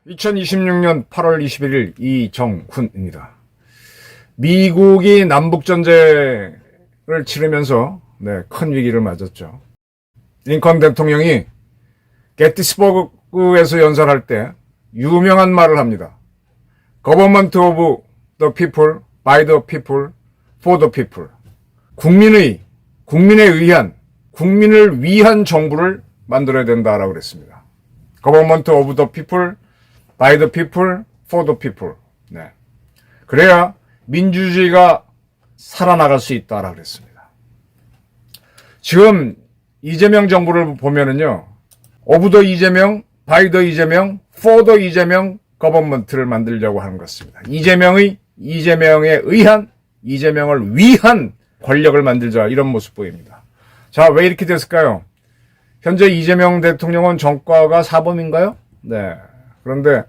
(2026년 8월 21일) 이정훈입니다. 미국이 남북전쟁을 치르면서 큰 위기를 맞았죠. 링컨 대통령이 게티스버그에서 연설할 때 유명한 말을 합니다. Government of the people, by the people, for the people. 국민에 의한, 국민을 위한 정부를 만들어야 된다라고 그랬습니다. Government of the people, by the people, for the people. 네. 그래야 민주주의가 살아나갈 수 있다라고 그랬습니다. 지금 이재명 정부를 보면은요, of the 이재명, by the 이재명, for the 이재명 거버먼트를 만들려고 하는 것 같습니다. 이재명에 의한, 이재명을 위한 권력을 만들자, 이런 모습 보입니다. 자, 왜 이렇게 됐을까요? 현재 이재명 대통령은 전과가 사범인가요? 네. 그런데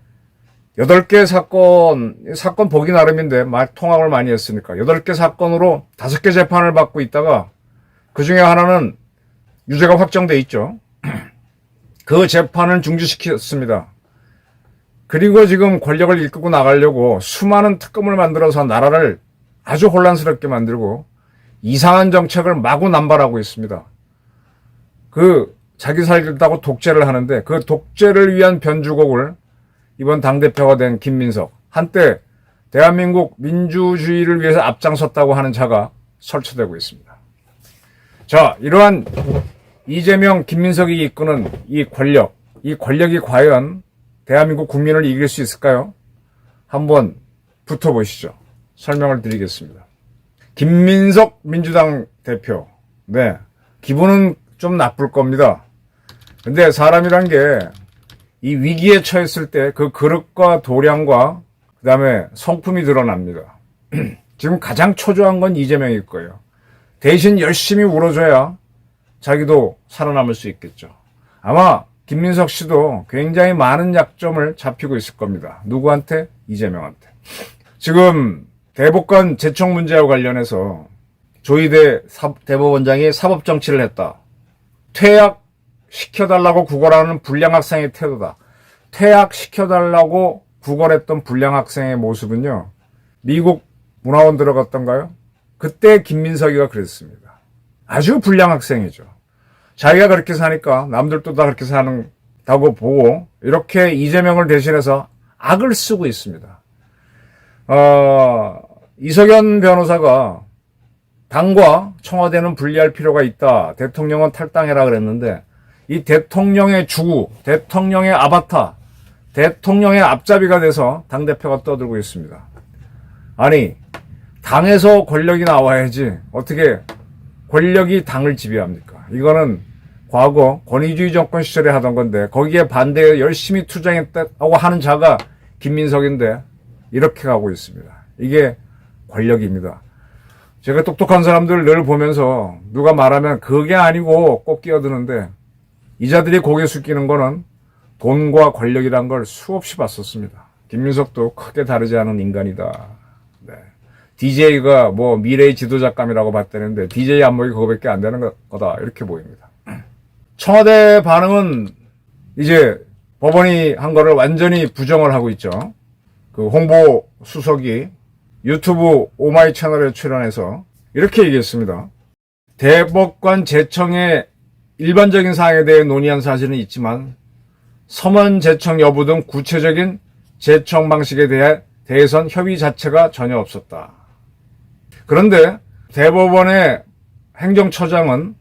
8개 사건 보기 나름인데 통학을 많이 했으니까 8개 사건으로 5개 재판을 받고 있다가 그 중에 하나는 유죄가 확정돼 있죠. 그 재판을 중지시켰습니다. 그리고 지금 권력을 이끌고 나가려고 수많은 특검을 만들어서 나라를 아주 혼란스럽게 만들고 이상한 정책을 마구 남발하고 있습니다. 자기 살겠다고 독재를 하는데 그 독재를 위한 변주곡을 이번 당대표가 된 김민석, 한때 대한민국 민주주의를 위해서 앞장섰다고 하는 자가 설치되고 있습니다. 자, 이러한 이재명, 김민석이 이끄는 이 권력이 과연 대한민국 국민을 이길 수 있을까요? 한번 붙어보시죠. 설명을 드리겠습니다. 김민석 민주당 대표. 네. 기분은 좀 나쁠 겁니다. 근데 사람이란 게 이 위기에 처했을 때 그 그릇과 도량과 그 다음에 성품이 드러납니다. 지금 가장 초조한 건 이재명일 거예요. 대신 열심히 울어줘야 자기도 살아남을 수 있겠죠. 아마 김민석 씨도 굉장히 많은 약점을 잡히고 있을 겁니다. 누구한테? 이재명한테. 지금 대법관 제청 문제와 관련해서 조희대 대법원장이 사법정치를 했다. 퇴학시켜달라고 구걸하는 불량학생의 태도다. 퇴학시켜달라고 구걸했던 불량학생의 모습은요, 미국 문화원 들어갔던가요? 그때 김민석이가 그랬습니다. 아주 불량학생이죠. 자기가 그렇게 사니까 남들도 다 그렇게 사는다고 보고 이렇게 이재명을 대신해서 악을 쓰고 있습니다. 이석연 변호사가 당과 청와대는 분리할 필요가 있다. 대통령은 탈당해라 그랬는데 이 대통령의 주구, 대통령의 아바타, 대통령의 앞잡이가 돼서 당대표가 떠들고 있습니다. 아니, 당에서 권력이 나와야지 어떻게 권력이 당을 지배합니까? 이거는 과거 권위주의 정권 시절에 하던 건데 거기에 반대해 열심히 투쟁했다고 하는 자가 김민석인데 이렇게 가고 있습니다. 이게 권력입니다. 제가 똑똑한 사람들 늘 보면서 누가 말하면 그게 아니고 꼭 끼어드는데 이 자들이 고개 숙이는 거는 돈과 권력이란 걸 수없이 봤었습니다. 김민석도 크게 다르지 않은 인간이다. 네. DJ가 미래의 지도자감이라고 봤다는데 DJ 안목이 그거밖에 안 되는 거다. 이렇게 보입니다. 청와대 반응은 이제 법원이 한 거를 완전히 부정을 하고 있죠. 그 홍보 수석이 유튜브 오마이 채널에 출연해서 이렇게 얘기했습니다. 대법관 제청의 일반적인 사항에 대해 논의한 사실은 있지만 서면 제청 여부 등 구체적인 제청 방식에 대해선 협의 자체가 전혀 없었다. 그런데 대법원의 행정처장은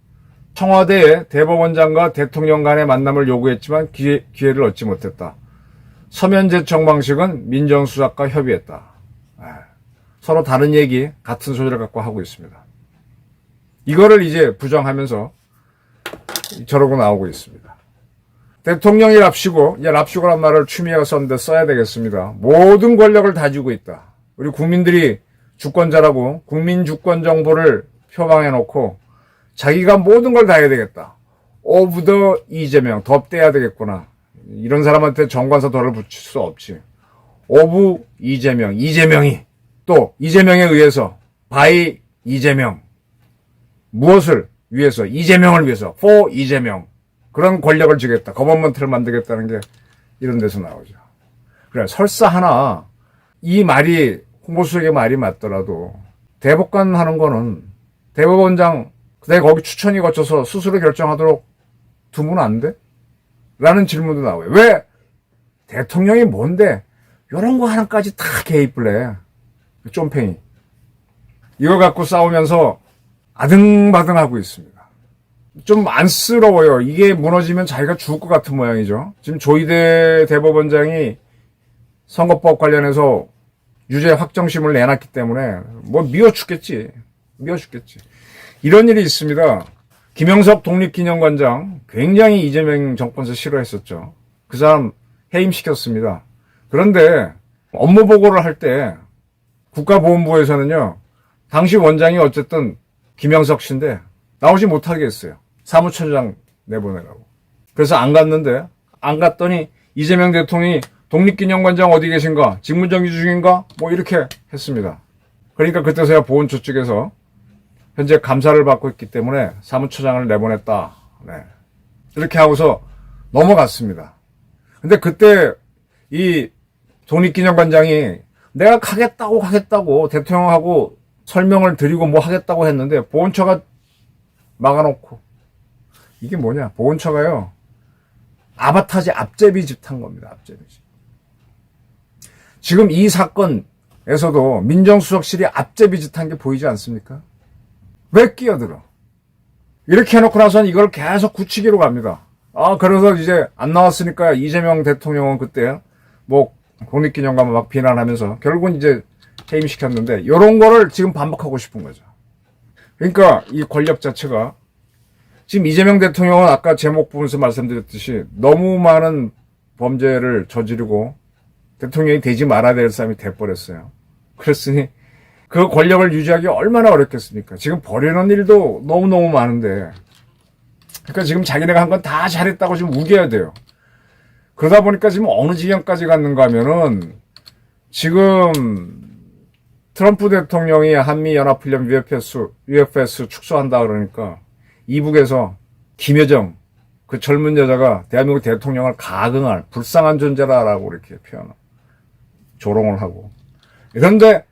청와대에 대법원장과 대통령 간의 만남을 요구했지만 기회를 얻지 못했다. 서면 제청 방식은 민정수석과 협의했다. 서로 다른 얘기, 같은 소리를 갖고 하고 있습니다. 이거를 이제 부정하면서 저러고 나오고 있습니다. 대통령이 랍시고, 이제 랍시고란 말을 추미애가 썼는데 써야 되겠습니다. 모든 권력을 다지고 있다. 우리 국민들이 주권자라고 국민 주권 정보를 표방해놓고 자기가 모든 걸 다 해야 되겠다. 오브 더 이재명, 더 떼야 되겠구나. 이런 사람한테 정관사 덜을 붙일 수 없지. 오브 이재명, 이재명이 또 이재명에 의해서 바이 이재명 무엇을 위해서 이재명을 위해서 for 이재명 그런 권력을 주겠다. 거버먼트를 만들겠다는 게 이런 데서 나오죠. 그래 설사 하나 이 말이 홍보수석의 말이 맞더라도 대법관 하는 거는 대법원장 내가 거기 추천이 거쳐서 스스로 결정하도록 두면 안 돼? 라는 질문도 나와요. 왜 대통령이 뭔데 이런 거 하나까지 다 개입을 해. 쫌팽이. 이거 갖고 싸우면서 아등바등하고 있습니다. 좀 안쓰러워요. 이게 무너지면 자기가 죽을 것 같은 모양이죠. 지금 조희대 대법원장이 선거법 관련해서 유죄 확정심을 내놨기 때문에 뭐 미워 죽겠지. 이런 일이 있습니다. 김영석 독립기념관장 굉장히 이재명 정권에서 싫어했었죠. 그 사람 해임시켰습니다. 그런데 업무 보고를 할 때 국가보훈부에서는요. 당시 원장이 어쨌든 김영석 씨인데 나오지 못하게 했어요. 사무처장 내보내라고. 그래서 안 갔는데 안 갔더니 이재명 대통령이 독립기념관장 어디 계신가? 직무정지 중인가? 뭐 이렇게 했습니다. 그러니까 그때서야 보훈처 측에서 현재 감사를 받고 있기 때문에 사무처장을 내보냈다. 네. 이렇게 하고서 넘어갔습니다. 근데 그때 이 독립기념관장이 내가 가겠다고 대통령하고 설명을 드리고 뭐 하겠다고 했는데 보훈처가 막아놓고 이게 뭐냐? 보훈처가요. 아바타지 앞제비 짓 한 겁니다. 앞제비 짓. 지금 이 사건에서도 민정수석실이 앞제비 짓 한 게 보이지 않습니까? 왜 끼어들어? 이렇게 해놓고 나서는 이걸 계속 굳히기로 갑니다. 그래서 이제 안 나왔으니까 이재명 대통령은 그때 뭐 독립기념관 막 비난하면서 결국은 이제 해임시켰는데 이런 거를 지금 반복하고 싶은 거죠. 그러니까 이 권력 자체가 지금 이재명 대통령은 아까 제목 부분에서 말씀드렸듯이 너무 많은 범죄를 저지르고 대통령이 되지 말아야 될 사람이 돼버렸어요. 그랬으니 그 권력을 유지하기 얼마나 어렵겠습니까? 지금 벌이는 일도 너무너무 많은데 그러니까 지금 자기네가 한 건 다 잘했다고 지금 우겨야 돼요. 그러다 보니까 지금 어느 지경까지 갔는가 하면은 지금 트럼프 대통령이 한미연합훈련 UFS 축소한다 그러니까 이북에서 김여정 그 젊은 여자가 대한민국 대통령을 가긍할 불쌍한 존재라라고 이렇게 조롱을 하고 그런데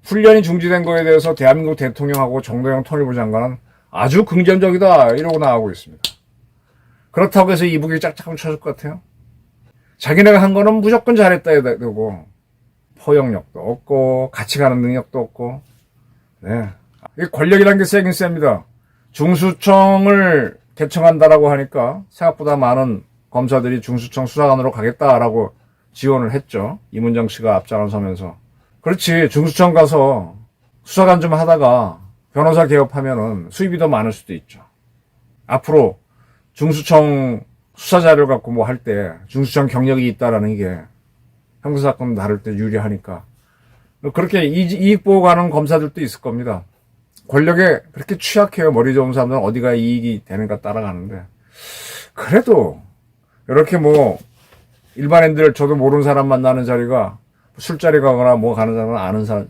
훈련이 중지된 거에 대해서 대한민국 대통령하고 정동영 통일부 장관은 아주 긍정적이다 이러고 나가고 있습니다. 그렇다고 해서 이북이 짝짝하면 쳐줄 것 같아요? 자기네가 한 거는 무조건 잘했다 해야 되고 포용력도 없고 같이 가는 능력도 없고 네. 이 권력이란 게 세긴 셉니다. 중수청을 개청한다라고 하니까 생각보다 많은 검사들이 중수청 수사관으로 가겠다라고 지원을 했죠. 이문정 씨가 앞장을 서면서. 그렇지. 중수청 가서 수사관 좀 하다가 변호사 개업하면은 수입이 더 많을 수도 있죠. 앞으로 중수청 수사 자료 갖고 뭐 할 때 중수청 경력이 있다라는 게 형사사건 다룰 때 유리하니까 그렇게 이익 보고 가는 검사들도 있을 겁니다. 권력에 그렇게 취약해요. 머리 좋은 사람들은 어디가 이익이 되는가 따라가는데 그래도 이렇게 뭐 일반인들 저도 모르는 사람 만나는 자리가 술자리 가거나 뭐 가는 사람은 아는 사람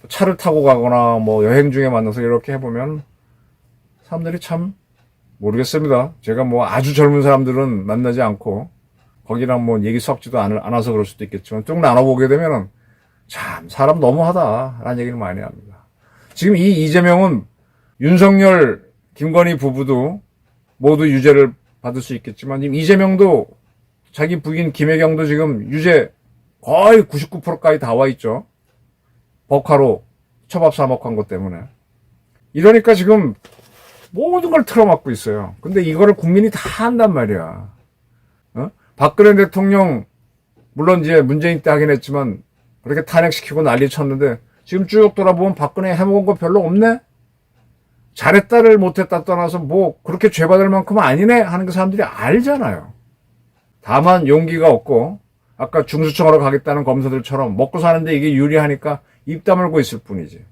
차를 타고 가거나 뭐 여행 중에 만나서 이렇게 해보면 사람들이 참 모르겠습니다. 제가 뭐 아주 젊은 사람들은 만나지 않고 거기랑 뭐 얘기 섞지도 않아서 그럴 수도 있겠지만 쭉 나눠보게 되면은 참 사람 너무하다라는 얘기를 많이 합니다. 지금 이 이재명은 윤석열, 김건희 부부도 모두 유죄를 받을 수 있겠지만 지금 이재명도 자기 부인 김혜경도 지금 유죄 거의 99%까지 다 와 있죠. 법카로 처밥 사 먹고 한 것 때문에. 이러니까 지금 모든 걸 틀어막고 있어요. 근데 이거를 국민이 다 한단 말이야. 박근혜 대통령 물론 이제 문재인 때 하긴 했지만 그렇게 탄핵시키고 난리 쳤는데 지금 쭉 돌아보면 박근혜 해먹은 거 별로 없네? 잘했다를 못했다 떠나서 뭐 그렇게 죄받을 만큼은 아니네 하는 그 사람들이 알잖아요. 다만 용기가 없고 아까 중수청으로 가겠다는 검사들처럼 먹고 사는데 이게 유리하니까 입 다물고 있을 뿐이지.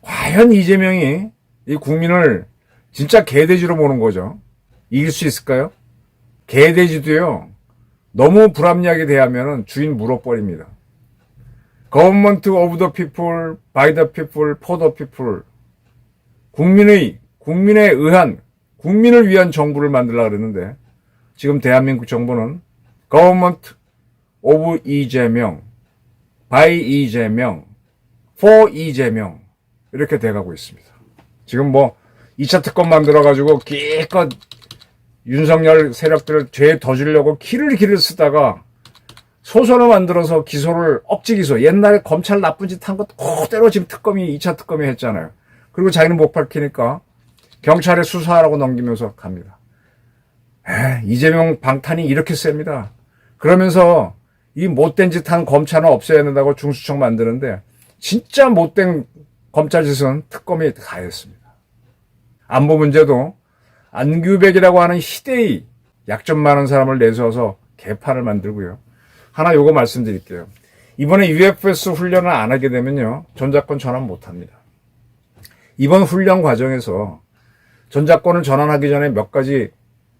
과연 이재명이 이 국민을 진짜 개돼지로 보는 거죠. 이길 수 있을까요? 개돼지도요. 너무 불합리하게 대하면 주인 물어버립니다. Government of the people, by the people, for the people. 국민에 의한, 국민을 위한 정부를 만들려고 그랬는데, 지금 대한민국 정부는 Government of 이재명, by 이재명, for 이재명, 이렇게 돼가고 있습니다. 지금 뭐, 2차 특검 만들어가지고 기껏 윤석열 세력들을 죄에 더 주려고 길을 쓰다가 소설을 만들어서 기소를 억지 기소. 옛날에 검찰 나쁜 짓 한 것 그대로 지금 2차 특검이 했잖아요. 그리고 자기는 못 밝히니까 경찰에 수사하라고 넘기면서 갑니다. 이재명 방탄이 이렇게 셉니다. 그러면서 이 못된 짓 한 검찰은 없애야 된다고 중수청 만드는데 진짜 못된 검찰 짓은 특검이 다 했습니다. 안보 문제도 안규백이라고 하는 희대의 약점 많은 사람을 내세워서 개판을 만들고요. 하나 요거 말씀드릴게요. 이번에 UFS 훈련을 안 하게 되면요. 전작권 전환 못 합니다. 이번 훈련 과정에서 전작권을 전환하기 전에 몇 가지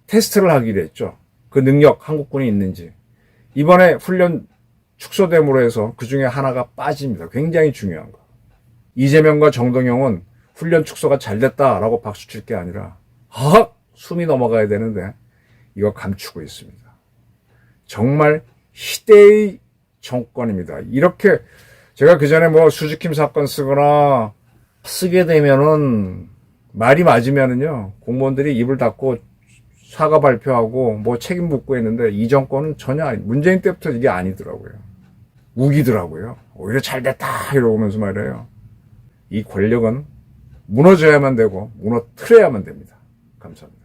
테스트를 하기로 했죠. 그 능력 한국군이 있는지. 이번에 훈련 축소됨으로 해서 그 중에 하나가 빠집니다. 굉장히 중요한 거. 이재명과 정동영은 훈련 축소가 잘 됐다라고 박수 칠 게 아니라 숨이 넘어가야 되는데 이거 감추고 있습니다. 정말 희대의 정권입니다. 이렇게 제가 그 전에 뭐 수지킴 사건 쓰게 되면은 말이 맞으면은요 공무원들이 입을 닫고 사과 발표하고 뭐 책임 묻고 했는데 이 정권은 전혀 문재인 때부터 이게 아니더라고요. 우기더라고요. 오히려 잘 됐다 이러면서 말이에요. 이 권력은 무너져야만 되고 무너뜨려야만 됩니다. 감사합니다.